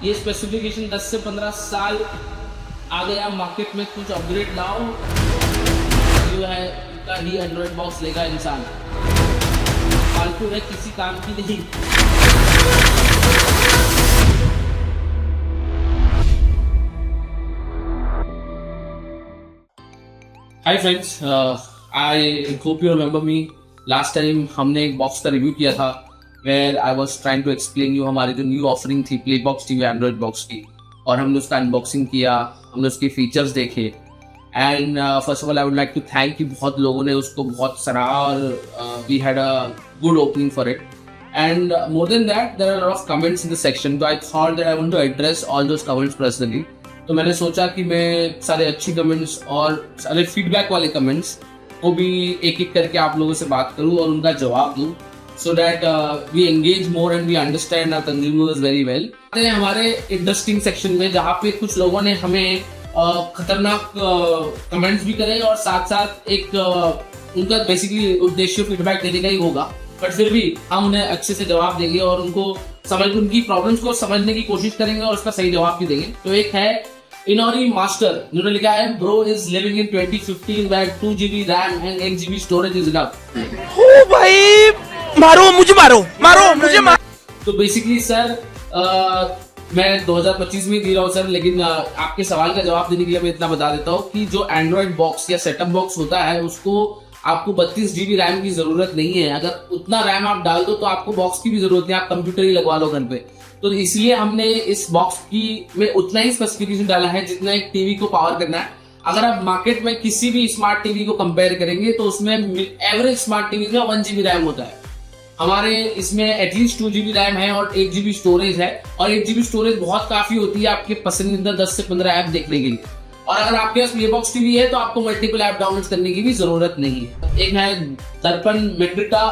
ये स्पेसिफिकेशन 10 से 15 साल आ गया मार्केट में, कुछ अपग्रेड लाओ जो है उनका ही एंड्रॉयड बॉक्स लेगा इंसान, फालतू है किसी काम की नहीं। Hi friends, I hope you remember me. Last time हमने एक बॉक्स का रिव्यू किया था where I was trying to explain you हमारी जो न्यू ऑफरिंग थी play box TV android box की, और हमने उसका अनबॉक्सिंग किया, हमने उसके फीचर्स देखे। And first of all I would like to thank you, बहुत लोगों ने उसको बहुत सराहा और we had a good opening for it. And more than that, there are a lot of comments in the section. So I thought that I want to address all those comments personally. तो मैंने सोचा कि मैं सारे अच्छी comments और सारे feedback वाले कमेंट्स को भी एक एक करके आप लोगों से बात करूं और उनका जवाब दूं, so that we engage more and we understand our consumers very well. हमारे इंटरेस्टिंग सेक्शन में जहाँ पे कुछ लोगों ने हमें खतरनाक कमेंट्स भी करे और साथ साथ एक उनका बेसिकली उद्देश्य फीडबैक देने का ही होगा, बट फिर भी हम उन्हें अच्छे से जवाब देंगे और उनकी प्रॉब्लम्स को समझने की कोशिश करेंगे और उसका सही जवाब भी देंगे। तो एक है इनोरी मास्टर, जिन्होंने लिखा है bro is living in 2015 where 2 GB RAM and 1 GB storage is enough. ओ भाई मारो मुझे, मारो मुझे। तो बेसिकली सर मैं 2025 में दे रहा हूँ सर, लेकिन आपके सवाल का जवाब देने के लिए मैं इतना बता देता हूँ कि जो एंड्रॉइड बॉक्स या सेटअप बॉक्स होता है उसको आपको 32 GB रैम की जरूरत नहीं है। अगर उतना रैम आप डाल दो तो आपको बॉक्स की भी जरूरत नहीं, आप कंप्यूटर ही लगवा लो घर पे। तो इसलिए हमने इस बॉक्स की में उतना ही स्पेसिफिकेशन डाला है जितना एक टीवी को पावर करना है। अगर आप मार्केट में किसी भी स्मार्ट टीवी को कंपेयर करेंगे तो उसमें एवरेज स्मार्ट टीवी में 1 GB रैम होता है। हमारे इसमें एटलीस्ट 2 GB रैम है और 1 GB स्टोरेज है, और 1 GB स्टोरेज बहुत काफी होती है आपके पसंदीदा 10 से 15 ऐप देखने के लिए। और अगर आपके पास प्ले बॉक्स टीवी है तो आपको मल्टीपल ऐप डाउनलोड करने की भी जरूरत नहीं है। एक है दर्पण मेट्रिका,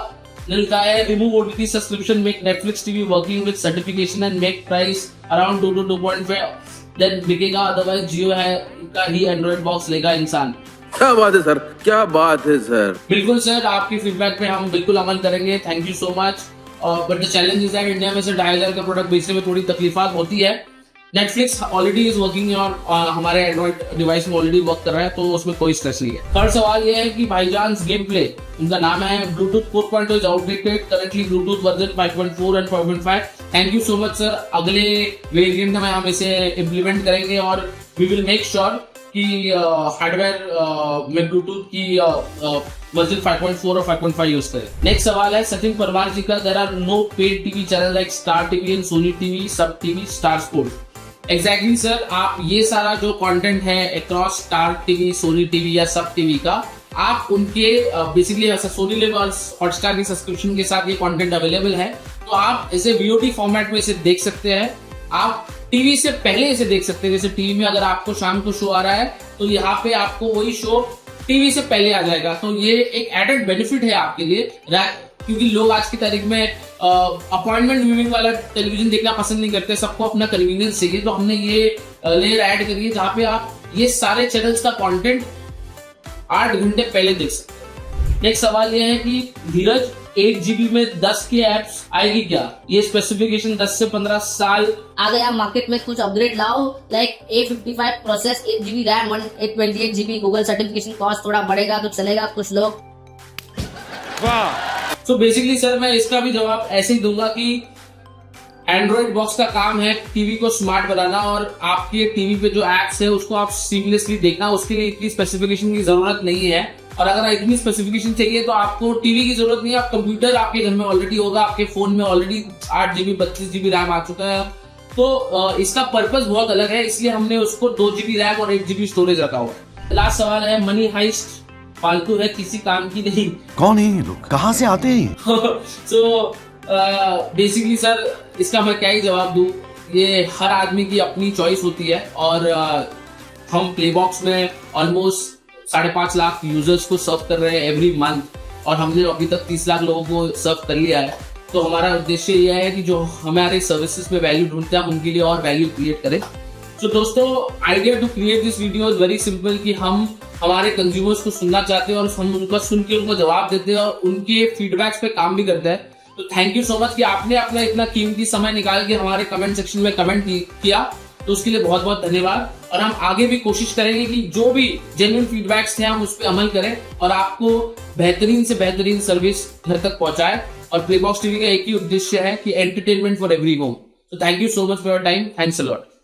मिलता है remove OTT subscription, make Netflix TV working with certification and make price around 2 to 2.5 then बिकेगा, अदरवाइज जियो है का ही एंड्रॉइड बॉक्स लेगा इंसान। क्या बात है सर, क्या बात है सर। बिल्कुल सर, आपकी फीडबैक पे हम बिल्कुल अमल करेंगे, thank you so much. But the challenge is that India में से 2500 का प्रोडक्ट बेचने में थोड़ी तकलीफात होती है। नेटफ्लिक्स ऑलरेडी इज वर्किंग और हमारे एंड्रॉइड डिवाइस में ऑलरेडी वर्क कर रहा है, तो उसमें कोई स्ट्रेस नहीं है। थर्ड सवाल ये है कि भाईजान गेम प्ले, उनका नाम है Bluetooth 4.0 is outdated, currently Bluetooth version 5.4 and 5.5। Thank you so much sir, अगले वेरिएंट में हम इसे इम्प्लीमेंट करेंगे और वी विल मेक श्योर कि हार्डवेयर में ब्लूटूथ की वर्जन 5.4 और 5.5 यूज करें। नेक्स्ट सवाल है सचिन परमार जी का, there are no paid TV channel like Star TV and Sony TV, SAB TV, Star Sports. Exactly sir, आप ये सारा जो कंटेंट है across Star TV, Sony TV या सब टीवी का, आप उनके बेसिकली ऐसा सोनी लिव और हॉटस्टार की सब्सक्रिप्शन के साथ ये कंटेंट अवेलेबल है, तो आप इसे वीओडी फॉर्मेट में इसे देख सकते हैं। आप टीवी से पहले इसे देख सकते हैं, जैसे टीवी में अगर आपको शाम को शो आ रहा है तो यहाँ पे आपको वही शो टीवी से पहले आ जाएगा। तो ये एक एडेड बेनिफिट है आपके लिए, क्योंकि लोग आज की तारीख में अपॉइंटमेंट व्यूइंग वाला टेलीविजन देखना पसंद नहीं करते, सबको अपना कन्वीनियंस चाहिए। तो हमने ये लेयर ऐड करी है जहाँ पे आप ये सारे चैनल्स का कंटेंट 8 घंटे पहले देख सकते हैं। नेक्स्ट सवाल ये है कि धीरज 8 GB में 10 की एप्स आएगी क्या? ये स्पेसिफिकेशन 10 से 15 साल आ गया मार्केट में, कुछ अपग्रेड लाओ like A55 process, 8 GB RAM, 128 GB Google certification, cost थोड़ा बढ़ेगा तो चलेगा कुछ लोग। तो बेसिकली सर मैं इसका भी जवाब ऐसे ही दूंगा कि एंड्रॉइड बॉक्स का काम है टीवी को स्मार्ट बनाना, और आपके टीवी पे जो एप्स है उसको आप सीमलेसली देखना, उसके लिए इतनी स्पेसिफिकेशन की जरूरत नहीं है। और अगर इतनी स्पेसिफिकेशन चाहिए तो आपको टीवी की जरूरत नहीं है, आप कंप्यूटर आपके घर में ऑलरेडी होगा, आपके फोन में ऑलरेडी 8 GB 32 GB रैम आ चुका है। तो इसका पर्पस बहुत अलग है, इसलिए हमने उसको 2 GB रैम और 1 GB स्टोरेज रखा हुआ है। लास्ट सवाल है मनी हाइस्ट, फालतू है किसी काम की नहीं। कौन है ये लोग, कहाँ से आते हैं? सो बेसिकली सर इसका मैं क्या ही जवाब दूं, ये हर आदमी की अपनी चॉइस होती है, और हम प्ले बॉक्स में ऑलमोस्ट 5.5 लाख यूजर्स को सर्व कर रहे हैं एवरी मंथ, और हमने अभी तक 30 लाख लोगों को सर्व कर लिया है। तो हमारा उद्देश्य यह है कि जो हमारे सर्विसेज में वैल्यू ढूंढते हैं हम उनके लिए और वैल्यू क्रिएट करें। तो दोस्तों, idea to create this video is very simple कि हम हमारे कंज्यूमर्स को सुनना चाहते हैं और हम उनका सुन के उनको जवाब देते हैं और उनके फीडबैक्स पे काम भी करते हैं। तो थैंक यू सो मच कि आपने अपना इतना कीमती समय निकाल के हमारे कमेंट सेक्शन में कमेंट किया, तो उसके लिए बहुत बहुत धन्यवाद। और हम आगे भी कोशिश करेंगे कि जो भी जेन्युइन फीडबैक्स थे हम उस पर अमल करें और आपको बेहतरीन से बेहतरीन सर्विस घर तक पहुंचाए। और प्लेबॉक्स टीवी का एक ही उद्देश्य है कि एंटरटेनमेंट फॉर एवरी होम। तो thank you so much for your time. Thanks a lot.